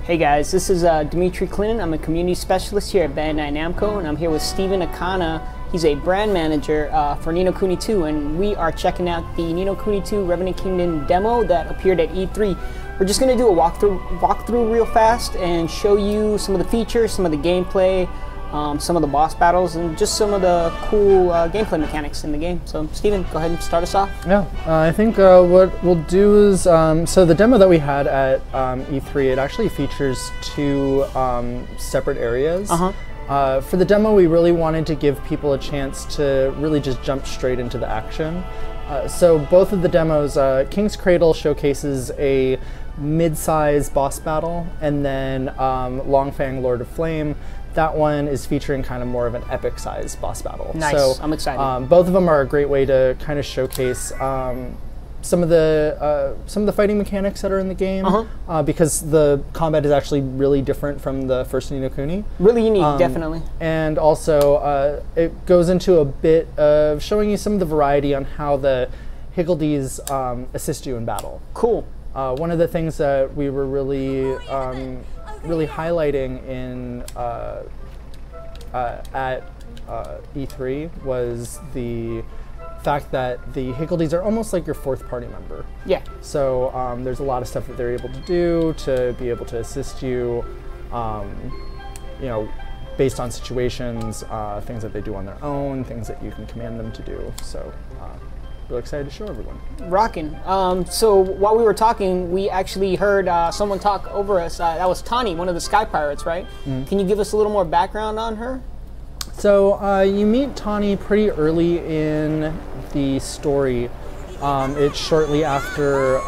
Hey guys, this is Dimitri Clinton. I'm a community specialist here at Bandai Namco, and I'm here with Steven Akana. He's a brand manager for Ni no Kuni 2, and we are checking out the Ni no Kuni 2 Revenant Kingdom demo that appeared at E3. We're just going to do a walkthrough real fast and show you some of the features, some of the gameplay, some of the boss battles, and just some of the cool gameplay mechanics in the game. So, Steven, go ahead and start us off. Yeah, I think what we'll do is, so the demo that we had at E3, it actually features two separate areas. For the demo, we really wanted to give people a chance to really just jump straight into the action. So both of the demos, King's Cradle showcases a mid-size boss battle, and then Longfang Lord of Flame, that one is featuring kind of more of an epic size boss battle. Nice, so, I'm excited. Both of them are a great way to kind of showcase some of the fighting mechanics that are in the game, because the combat is actually really different from the first Ni no Kuni. Really unique, definitely. And also, it goes into a bit of showing you some of the variety on how the Higgledies assist you in battle. Cool. One of the things that we were really highlighting in at E3 was the fact that the Higgledies are almost like your fourth party member. Yeah. So there's a lot of stuff that they're able to do to be able to assist you, you know, based on situations, things that they do on their own, things that you can command them to do. So really excited to show everyone. Rockin'. So while we were talking, we actually heard someone talk over us. That was Tani, one of the Sky Pirates, right? Can you give us a little more background on her? So you meet Tani pretty early in the story. It's shortly after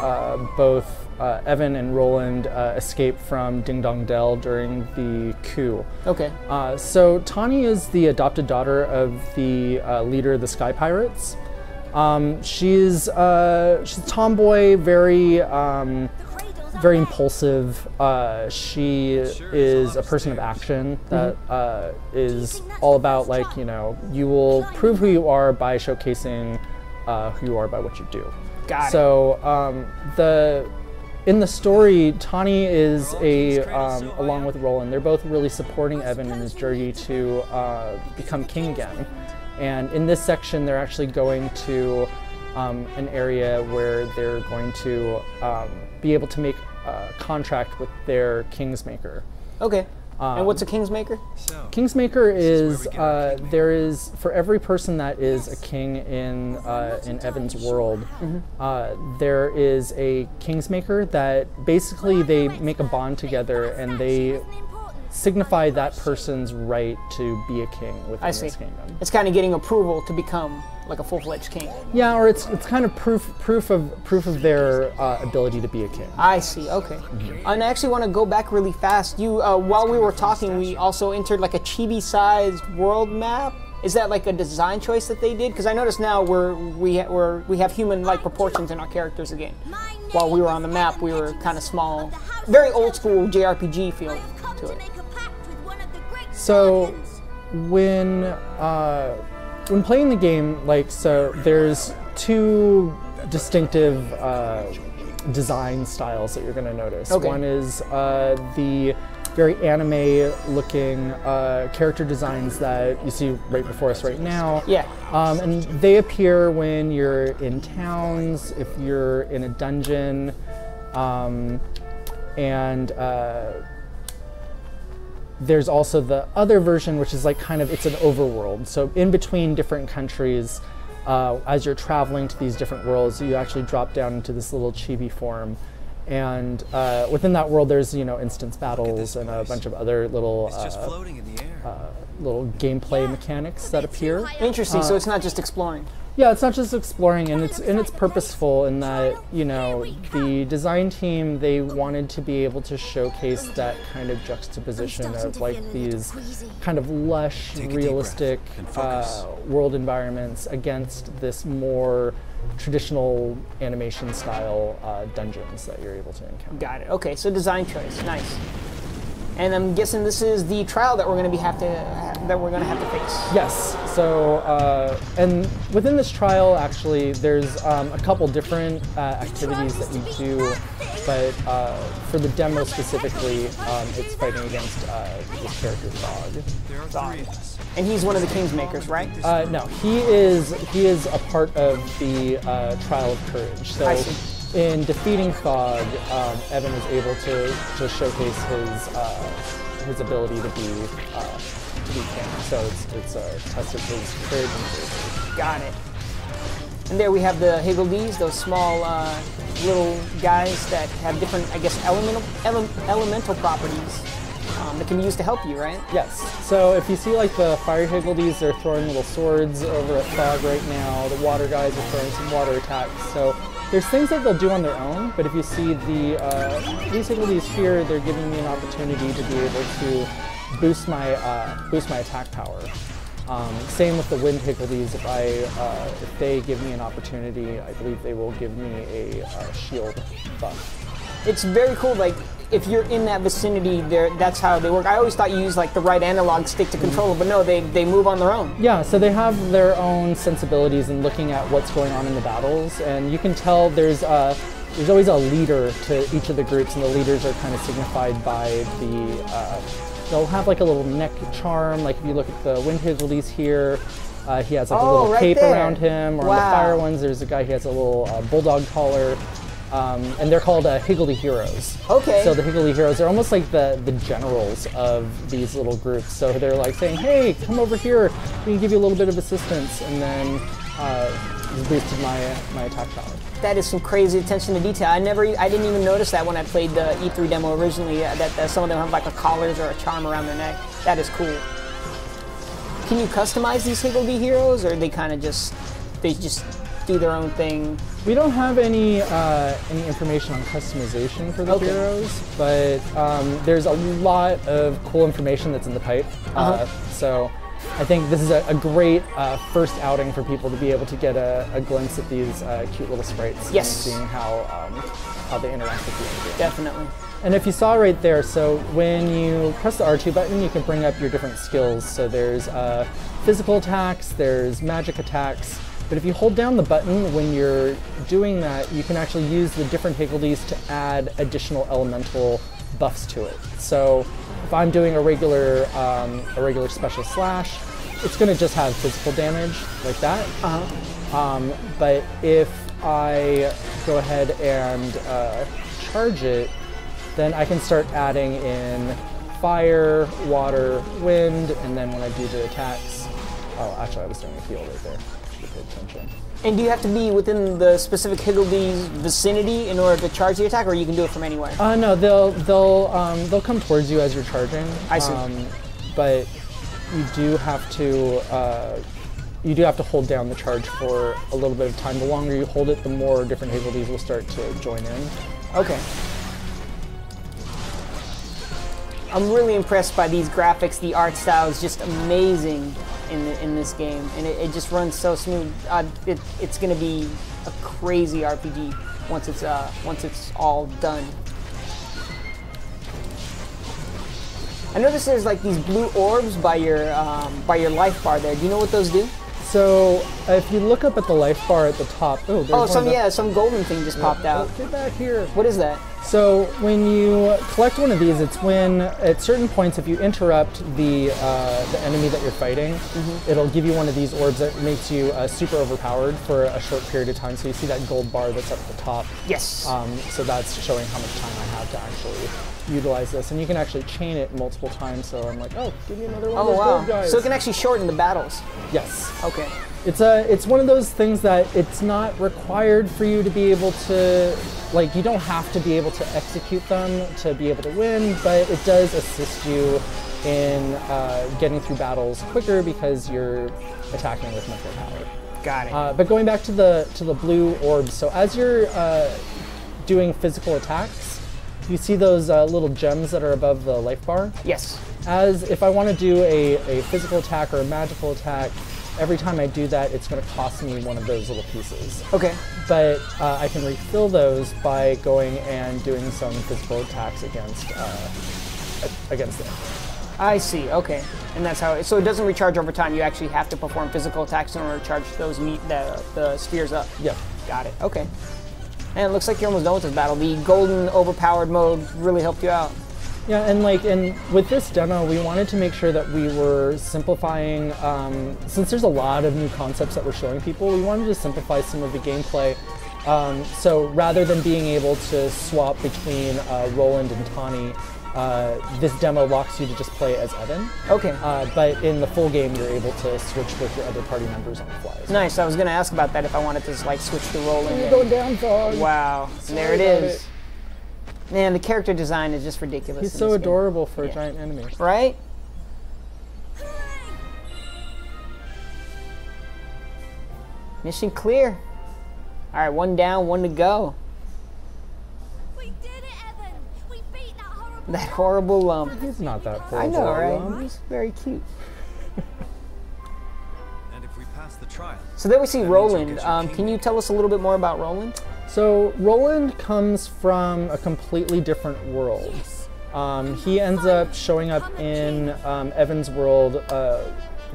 both Evan and Roland escaped from Ding Dong Dell during the coup. Okay. So Tani is the adopted daughter of the leader of the Sky Pirates. She's a tomboy, very impulsive. She is a person of action that is all about, like, you know, you will prove who you are by showcasing who you are by what you do. Got it. So in the story, Tani is along with Roland, they're both really supporting Evan in his journey to become king again. And in this section, they're actually going to an area where they're going to be able to make a contract with their Kingsmaker. Okay. And what's a Kingsmaker? Kingsmaker is there is, for every person that is a king in Evan's world, there is a Kingsmaker that basically they make a bond together and they signify that person's right to be a king within this kingdom. It's kind of getting approval to become like a full-fledged king. Yeah, or it's kind of proof of their ability to be a king. I see. Okay. And I actually want to go back really fast. You while we were talking, we also entered like a chibi-sized world map. Is that like a design choice that they did? Because I noticed now we have human-like proportions in our characters again. While we were on the map, we were kind of small, very old-school JRPG feel to it. So when playing the game, like, so there's two distinctive design styles that you're going to notice. Okay. One is the very anime-looking character designs that you see right before us right now. Yeah. And they appear when you're in towns, if you're in a dungeon, and there's also the other version, which is like kind of, it's an overworld. So in between different countries, as you're traveling to these different worlds, you actually drop down into this little chibi form. And within that world, there's, you know, instance battles and a bunch of other little little gameplay mechanics that appear. Interesting. So it's not just exploring. Yeah, it's not just exploring, and it's purposeful in that, you know, the design team, they wanted to be able to showcase that kind of juxtaposition of like these kind of lush, realistic world environments against this more traditional animation style dungeons that you're able to encounter. Got it. Okay, so design choice, nice. And I'm guessing this is the trial that we're going to have to face. Yes. So, and within this trial, actually, there's a couple different activities that we do, but for the demo specifically, it's fighting against this character, Dog. And he's one of the Kingsmakers, right? No, he is a part of the Trial of Courage. So, in defeating Thog, Evan was able to showcase his ability to be king. So it's a test of his courage and bravery. Got it. And there we have the Higgledies, those small little guys that have different, I guess, elemental properties that can be used to help you, right? Yes. So if you see like the fire Higgledies, they're throwing little swords over at Thog right now. The water guys are throwing some water attacks. So there's things that they'll do on their own, but if you see these Higgledies here, they're giving me an opportunity to be able to boost my attack power. Same with the wind Higgledies. If they give me an opportunity, I believe they will give me a shield buff. It's very cool. Like if you're in that vicinity, that's how they work. I always thought you used like the right analog stick to control it, but no, they move on their own. Yeah, so they have their own sensibilities in looking at what's going on in the battles, and you can tell there's always a leader to each of the groups, and the leaders are kind of signified by the. They'll have like a little neck charm. Like if you look at the wind Higgledies here, he has like a little cape around him. Or on the fire ones, there's a guy, he has a little bulldog collar. And they're called Higgledy Heroes. Okay. So the Higgledy Heroes are almost like the generals of these little groups. So they're like saying, hey, come over here, we can give you a little bit of assistance. And then boosted my attack power. That is some crazy attention to detail. I didn't even notice that when I played the E3 demo originally, that some of them have like a collars or a charm around their neck. That is cool. Can you customize these Higgledy Heroes, or they kind of just do their own thing? We don't have any information on customization for the heroes, but there's a lot of cool information that's in the pipe. So I think this is a great first outing for people to be able to get a glimpse at these cute little sprites. Yes. And seeing how they interact with you in the game. Definitely. And if you saw right there, so when you press the R2 button, you can bring up your different skills. So there's physical attacks, there's magic attacks. But if you hold down the button when you're doing that, you can actually use the different Higgledies to add additional elemental buffs to it. So if I'm doing a regular special slash, it's going to just have physical damage like that. But if I go ahead and charge it, then I can start adding in fire, water, wind, and then when I do the attacks, oh, actually I was doing a heal right there. Pay attention. And do you have to be within the specific Higgledy's vicinity in order to charge the attack, or you can do it from anywhere? No, they'll come towards you as you're charging. I see. But you do have to hold down the charge for a little bit of time. The longer you hold it, the more different Higgledies will start to join in. Okay. I'm really impressed by these graphics. The art style is just amazing in this game, and it just runs so smooth. It's going to be a crazy RPG once it's all done. I noticed there's like these blue orbs by your life bar there. Do you know what those do? So if you look up at the life bar at the top, some golden thing just popped out. Get back here. What is that? So when you collect one of these, it's when at certain points, if you interrupt the enemy that you're fighting, it'll give you one of these orbs that makes you super overpowered for a short period of time. So you see that gold bar that's up at the top. Yes. So that's showing how much time I have to actually utilize this, and you can actually chain it multiple times. So I'm like, oh, give me another one of those gold guys. So it can actually shorten the battles. Yes. Okay. It's one of those things that it's not required for you to be able to, like, you don't have to be able to execute them to be able to win, but it does assist you in getting through battles quicker because you're attacking with much more power. Got it. But going back to the blue orbs, so as you're doing physical attacks, you see those little gems that are above the life bar? Yes. As if I want to do a physical attack or a magical attack, every time I do that, it's going to cost me one of those little pieces. Okay. But I can refill those by going and doing some physical attacks against against them. I see. Okay, and that's how. So it doesn't recharge over time. You actually have to perform physical attacks in order to charge those the spheres up. Yep. Got it. Okay. And it looks like you're almost done with this battle. The golden overpowered mode really helped you out. Yeah, and with this demo, we wanted to make sure that we were simplifying, since there's a lot of new concepts that we're showing people, we wanted to simplify some of the gameplay. So rather than being able to swap between Roland and Tani, this demo locks you to just play as Evan. Okay. But in the full game, you're able to switch with your other party members on the fly. Nice. I was going to ask about that if I wanted to like switch to Roland. You're going down, dog. Wow. And there it is. Man, the character design is just ridiculous. He's so adorable for a giant enemy. Right? Mission clear. All right, one down, one to go. We did it, Evan. We beat That horrible lump. He's not that horrible. I know, right? He's very cute. And if we pass the trial. So there we see Roland. Can you tell us a little bit more about Roland? So Roland comes from a completely different world. He ends up showing up in Evan's world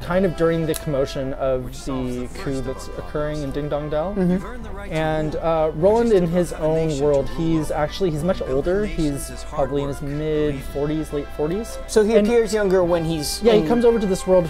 kind of during the commotion of the coup that's occurring in Ding Dong Dell. And Roland in his own world, he's much older. He's probably in his mid-40s, late 40s. So he appears younger when he's... Yeah, he comes over to this world.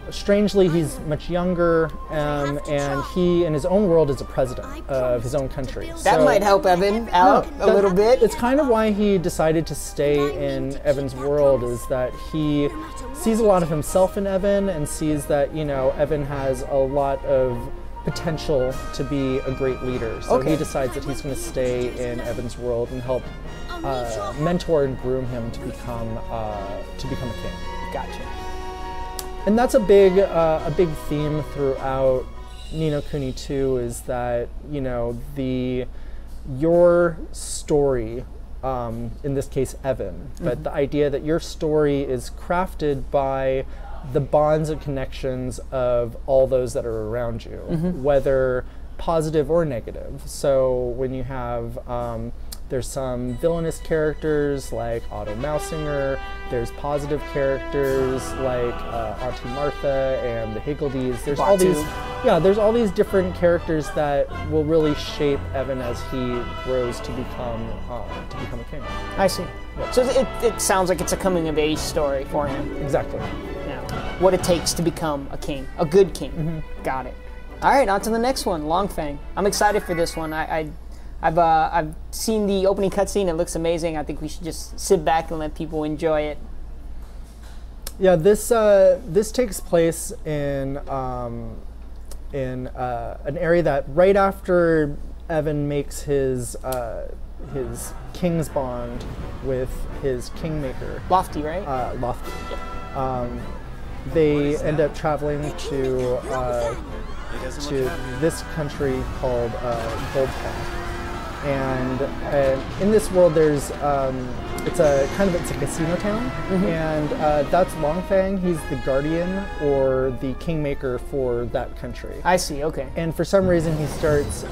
Strangely, he's much younger, and he, in his own world, is a president of his own country. That might help Evan out a little bit. It's kind of why he decided to stay in Evan's world, is that he sees a lot of himself in Evan and sees that, you know, Evan has a lot of potential to be a great leader. So he decides that he's going to stay in Evan's world and help mentor and groom him to become a king. Gotcha. And that's a big theme throughout Ni no Kuni 2, is that, you know, your story, in this case Evan, but the idea that your story is crafted by the bonds and connections of all those that are around you, whether positive or negative. So when you have there's some villainous characters like Otto Mausinger. There's positive characters like Auntie Martha and the Higgledies. There's all these, there's all these different characters that will really shape Evan as he grows to become a king. I see. Yep. So it sounds like it's a coming of age story for him. Exactly. Now, what it takes to become a king, a good king. Got it. All right, on to the next one, Longfang. I'm excited for this one. I've seen the opening cutscene. It looks amazing. I think we should just sit back and let people enjoy it. Yeah, this takes place in an area that right after Evan makes his king's bond with his kingmaker. Lofty, right? Lofty. They end up traveling to this country called Goldpath. And in this world, there's it's a casino town, and that's Longfang. He's the guardian or the kingmaker for that country. I see. Okay. And for some reason, he starts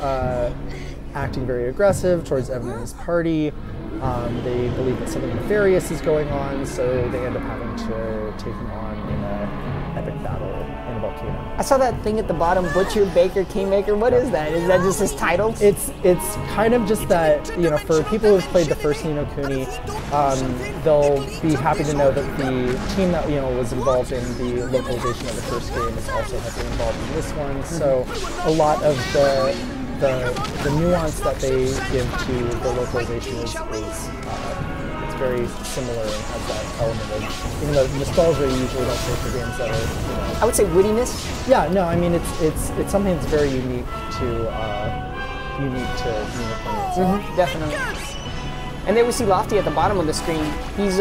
acting very aggressive towards Evan and his party. They believe that something nefarious is going on, so they end up having to take him on in an epic battle in a volcano. I saw that thing at the bottom, Butcher, Baker, Kingmaker. What is that? Is that just his titles? It's kind of just that, you know, for people who've played the first Ni no Kuni, they'll be happy to know that the team that, you know, was involved in the localization of the first game is also heavily involved in this one. So a lot of the nuance that they give to the localization is it's very similar and has that element of, even though nostalgia usually don't play for games that are, you know, I would say wittiness. Yeah, no, I mean it's something that's very unique to Ni no Kuni itself. Definitely. And there we see Lofty at the bottom of the screen. He's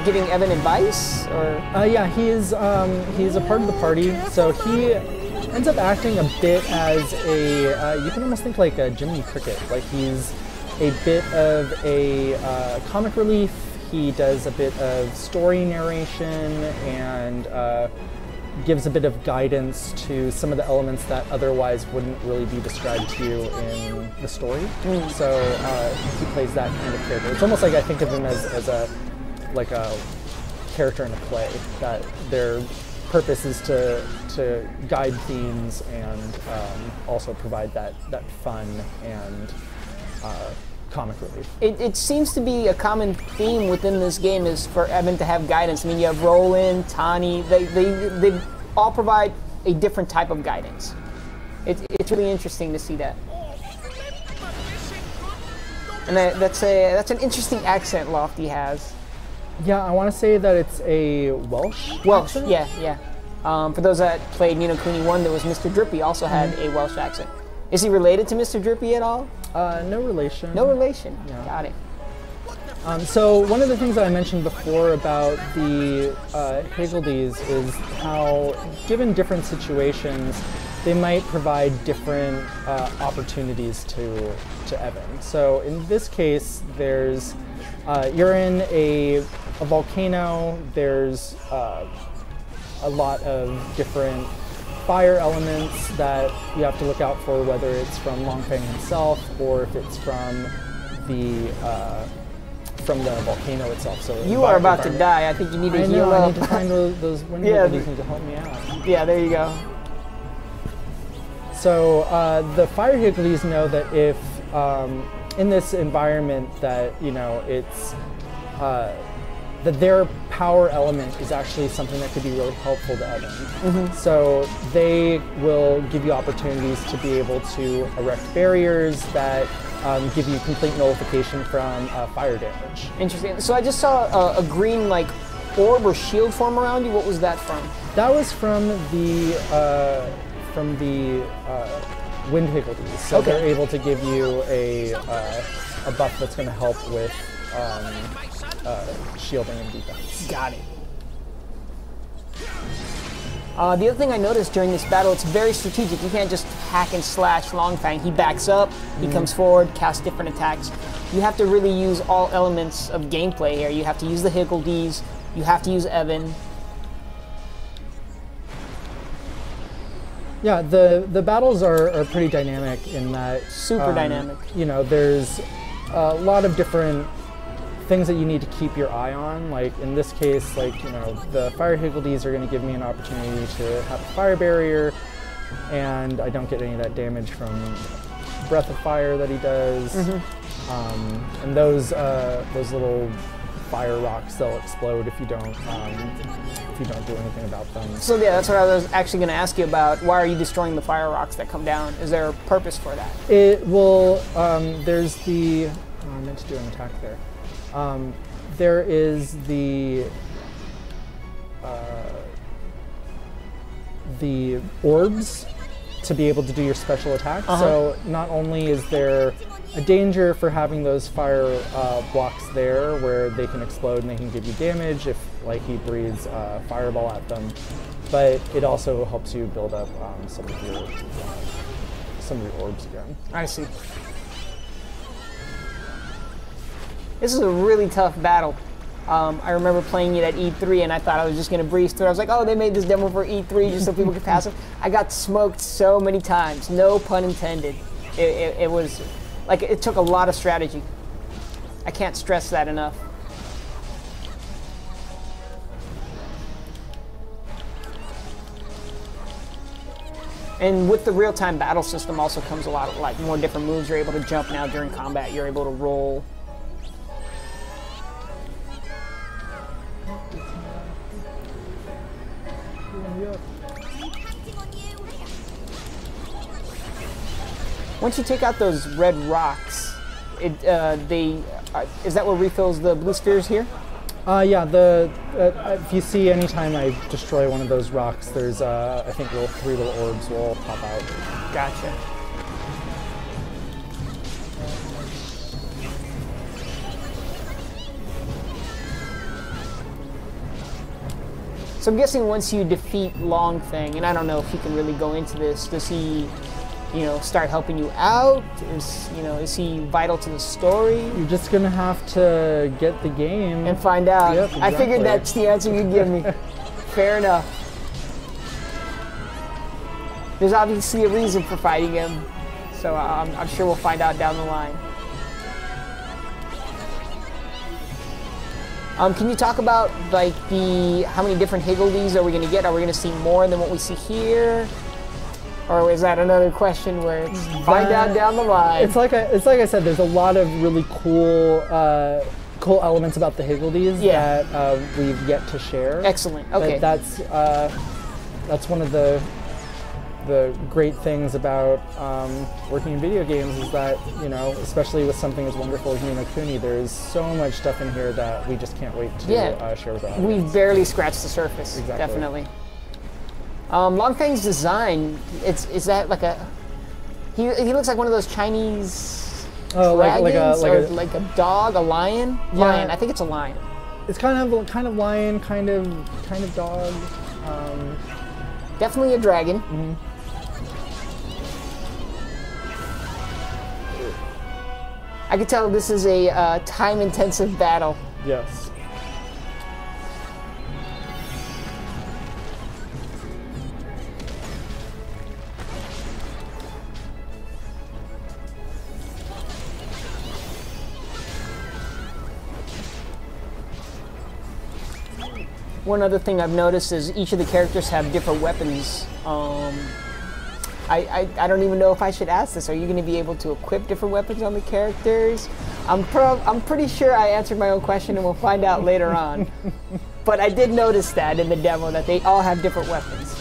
giving Evan advice, or yeah, he's a part of the party, so he ends up acting a bit as a, you can almost think like a Jiminy Cricket. Like he's a bit of a comic relief. He does a bit of story narration and gives a bit of guidance to some of the elements that otherwise wouldn't really be described to you in the story. So he plays that kind of character. It's almost like I think of him as a like a character in a play, that their purpose is to guide themes and also provide that fun and comic relief. It seems to be a common theme within this game is for Evan to have guidance. I mean, you have Roland, Tani, they all provide a different type of guidance. It's really interesting to see that. And that's an interesting accent Lofty has. Yeah, I want to say that it's a Welsh accent? Yeah. For those that played Ni no Kuni 1, there was Mr. Drippy also had a Welsh accent. Is he related to Mr. Drippy at all? No relation. No relation. Yeah. Got it. So one of the things that I mentioned before about the Higgledies is how, given different situations, they might provide different opportunities to Evan. So in this case, there's you're in a volcano. There's a lot of different fire elements that you have to look out for, whether it's from Longfang himself or if it's from the volcano itself. So you are about to die. I think you need to heal up. I need to find those wind Higgledies need to help me out. Yeah, there you go. So the fire Higgledies know that if in this environment that it's that their power element is actually something that could be really helpful to Evan. So they will give you opportunities to be able to erect barriers that give you complete nullification from fire damage. Interesting. So I just saw a green orb or shield form around you. What was that from? That was from the wind Higgledies. So Okay. they're able to give you a buff that's going to help with shielding and defense. Got it. The other thing I noticed during this battle, it's very strategic. You can't just hack and slash Longfang. He backs up, he comes forward, casts different attacks. You have to really use all elements of gameplay here. You have to use the Higgledies, you have to use Evan. Yeah, the battles are pretty dynamic in that. Super dynamic. There's a lot of different things that you need to keep your eye on. Like in this case, the fire Higgledies are going to give me an opportunity to have a fire barrier, and I don't get any of that damage from breath of fire that he does. And those little fire rocks, they'll explode if you don't do anything about them. So yeah, that's what I was actually going to ask you about. Why are you destroying the fire rocks that come down? Is there a purpose for that? It will. There's the. I meant to do an attack there. There is the orbs to be able to do your special attack. So not only is there a danger for having those fire blocks there where they can explode and they can give you damage if he breathes fireball at them, but it also helps you build up some of your orbs again. I see. This is a really tough battle. I remember playing it at E3 and I thought I was just going to breeze through. I was like, oh, they made this demo for E3 just so people could pass it. I got smoked so many times, no pun intended. It was, it took a lot of strategy. I can't stress that enough. And with the real-time battle system also comes a lot of more different moves. You're able to jump now during combat. You're able to roll. Once you take out those red rocks, is that what refills the blue spheres here? Yeah, if you see anytime I destroy one of those rocks, there's I think 3 little orbs will pop out. Gotcha. So I'm guessing once you defeat Longfang, and I don't know if you can really go into this, does he, start helping you out? Is he vital to the story? You're just gonna have to get the game and find out. Yep, exactly. I figured that's the answer you'd give me. Fair enough. There's obviously a reason for fighting him, so I'm sure we'll find out down the line. Can you talk about like how many different Higgledies are we going to get? Are we going to see more than what we see here? Or is that another question where it's find out down the line? It's like I said, there's a lot of really cool elements about the Higgledies that we've yet to share. Excellent. Okay. But that's one of the great things about working in video games is that, you know, especially with something as wonderful as Ni no Kuni, there's so much stuff in here that we just can't wait to share with the audience. We've barely scratched the surface. Exactly. Definitely. Longfang's design, is that like a... He looks like one of those Chinese dragons, like a dog, a lion? Yeah. Lion, I think it's a lion. It's kind of lion, kind of dog. Definitely a dragon. Mm-hmm. I can tell this is a time-intensive battle. Yes. One other thing I've noticed is each of the characters have different weapons. I don't even know if I should ask this. Are you going to be able to equip different weapons on the characters? I'm pretty sure I answered my own question, and we'll find out later on. But I did notice that in the demo that they all have different weapons.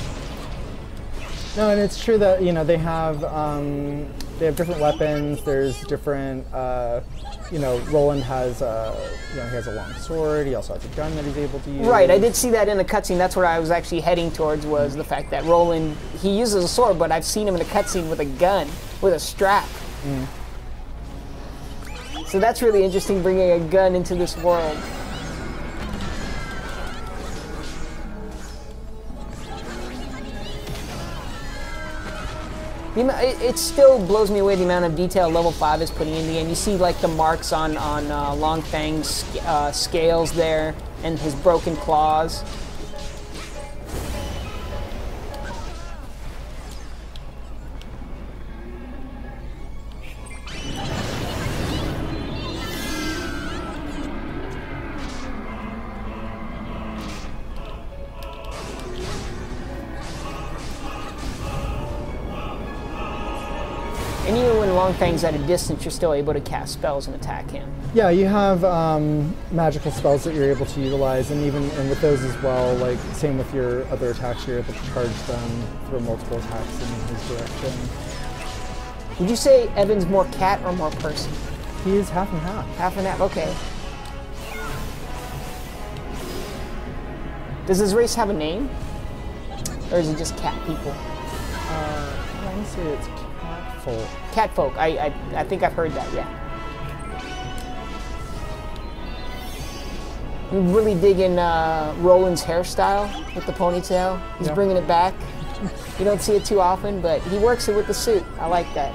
No, and it's true that, you know, they have different weapons. There's different, you know, Roland has, you know, he has a long sword. He also has a gun that he's able to use. Right, I did see that in the cutscene. That's where I was actually heading towards, was the fact that Roland, he uses a sword, but I've seen him in a cutscene with a gun, with a strap. Mm. So that's really interesting, bringing a gun into this world. It still blows me away the amount of detail level 5 is putting in the game. You see like the marks on Longfang's scales there and his broken claws. And even when Longfang's at a distance, you're still able to cast spells and attack him. Yeah, you have magical spells that you're able to utilize, and with those as well, like same with your other attacks, you're able to charge them through multiple attacks in his direction. Would you say Evan's more cat or more person? He is half and half. Half and half, okay. Does his race have a name? Or is it just cat people? I want to say it's catfolk. Catfolk, I think I've heard that, yeah. I'm really digging Roland's hairstyle with the ponytail. He's bringing it back. You don't see it too often, but he works it with the suit. I like that.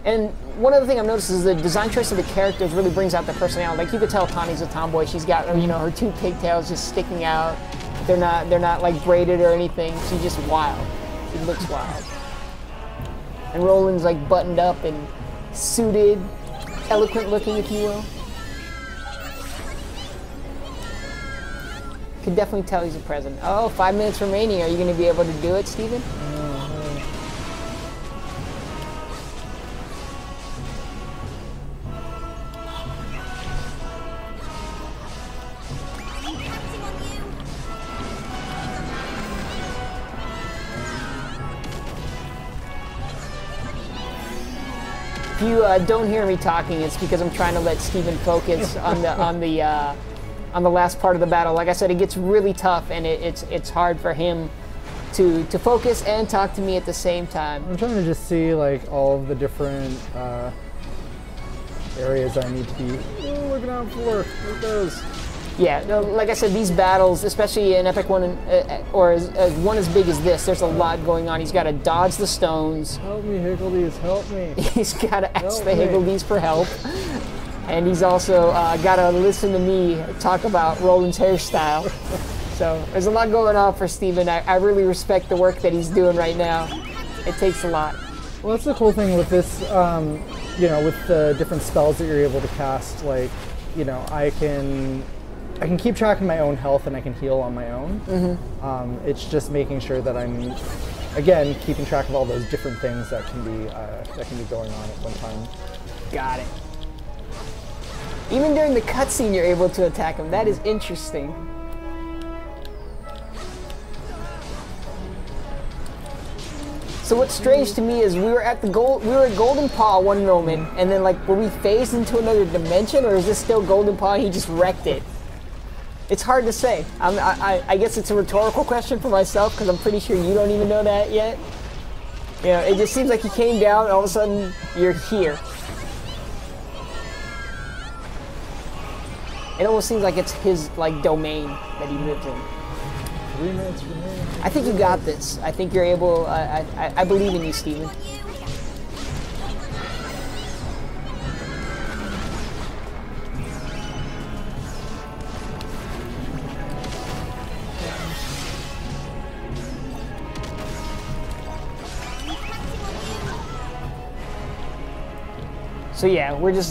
And one other thing I've noticed is the design choice of the characters really brings out the personality. Like you could tell Tani's a tomboy. She's got, you know, her two pigtails just sticking out. They're not like braided or anything. She's just wild. She looks wild. And Roland's like buttoned up and suited, eloquent looking, if you will. Could definitely tell he's a president. Oh, 5 minutes remaining. Are you going to be able to do it, Steven? If you don't hear me talking, it's because I'm trying to let Steven focus on the last part of the battle. Like I said, it gets really tough, and it's hard for him to focus and talk to me at the same time. I'm trying to just see like all of the different areas I need to be looking out for. Look at those. Yeah, no, like I said, these battles, especially an epic one, or as one as big as this, there's a lot going on. He's got to dodge the stones. Help me, Higgledies, help me. He's got to ask the Higgledies for help. And he's also got to listen to me talk about Roland's hairstyle. So there's a lot going on for Steven. I really respect the work that he's doing right now. It takes a lot. Well, that's the cool thing with this, you know, with the different spells that you're able to cast. Like, you know, I can keep track of my own health and I can heal on my own. Mm-hmm. It's just making sure that I'm, again, keeping track of all those different things that can be going on at one time. Got it. Even during the cutscene, you're able to attack him. That is interesting. So what's strange to me is we were at Golden Paw one moment, and then like were we phased into another dimension, or is this still Golden Paw and he just wrecked it? It's hard to say. I guess it's a rhetorical question for myself because I'm pretty sure you don't even know that yet. You know, it just seems like he came down and all of a sudden you're here. It almost seems like it's his like domain that he lives in. 3 minutes remaining. I think you got this. I think you're able. I believe in you, Steven. So yeah, we're just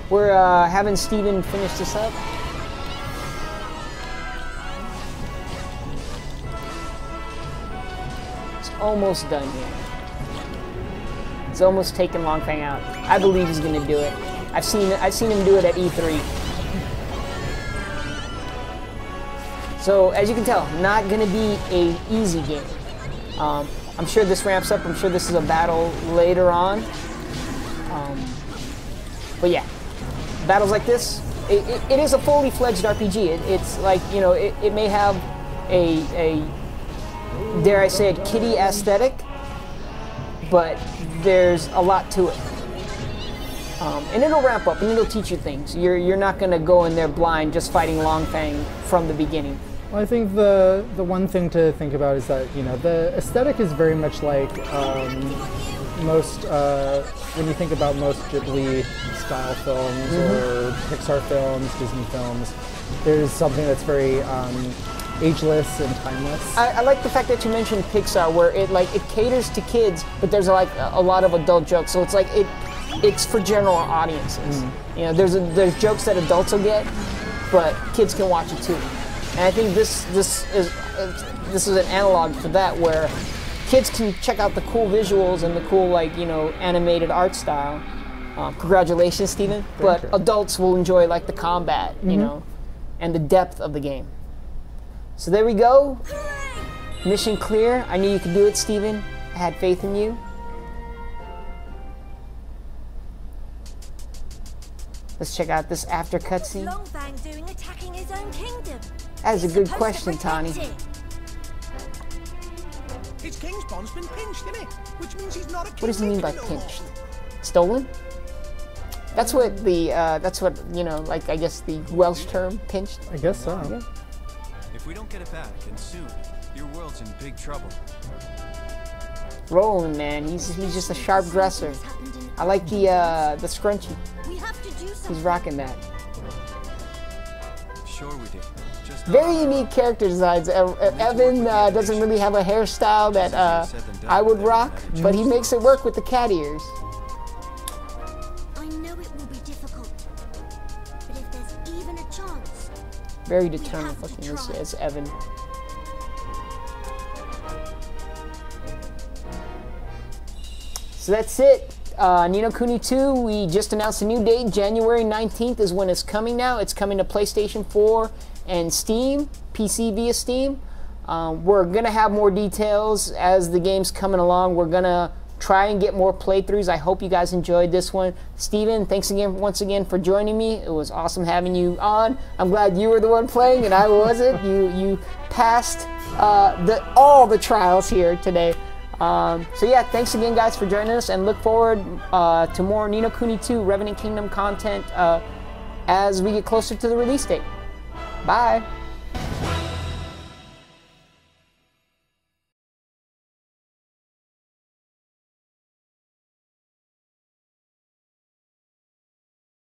having Steven finish this up. Almost done here. He's almost taken Longfang out. I believe he's gonna do it. I've seen him do it at E3. So as you can tell, not gonna be a easy game. I'm sure this ramps up. I'm sure this is a battle later on. But yeah, battles like this, it is a fully fledged RPG. It's like, you know, it may have a dare I say it, kiddie aesthetic, but there's a lot to it. And it'll ramp up and it'll teach you things. You're not going to go in there blind just fighting Longfang from the beginning. Well, I think the one thing to think about is that, you know, the aesthetic is very much like most, when you think about most Ghibli style films or Pixar films, Disney films, there's something that's very ageless and timeless. I like the fact that you mentioned Pixar, where it caters to kids, but there's like a lot of adult jokes. So it's like it's for general audiences. You know, there's jokes that adults will get, but kids can watch it too. And I think this is an analog for that, where kids can check out the cool visuals and the cool, like, you know, animated art style. Congratulations, Steven. But adults will enjoy like the combat, you know, and the depth of the game. So there we go. Mission clear. I knew you could do it, Steven. I had faith in you. Let's check out this after cutscene. What's Longfang doing attacking his own kingdom? That is a good question, Tani. His king's bond's been pinched, isn't it? Which means he's not a king. What does he mean by pinched? Stolen? That's what you know, like, I guess the Welsh term, pinched. I guess so. Yeah. If we don't get it back, and soon, your world's in big trouble. Roland, man, he's just a sharp dresser. I like the scrunchie. We have to do something. He's rocking that. Sure we do. Just Very unique character designs. Evan doesn't really have a hairstyle that I would rock, but he makes it work with the cat ears. I know it will be difficult, but if there's even a chance. Very determined looking as Evan. So that's it. Ni no Kuni 2, we just announced a new date. January 19th is when it's coming now. It's coming to PlayStation 4 and Steam, PC via Steam. We're going to have more details as the game's coming along. We're going to try and get more playthroughs. I hope you guys enjoyed this one. Steven, thanks again once again for joining me. It was awesome having you on. I'm glad you were the one playing and I wasn't. You passed all the trials here today. So yeah, thanks again guys for joining us, and look forward to more Ni no Kuni 2 Revenant Kingdom content as we get closer to the release date. Bye!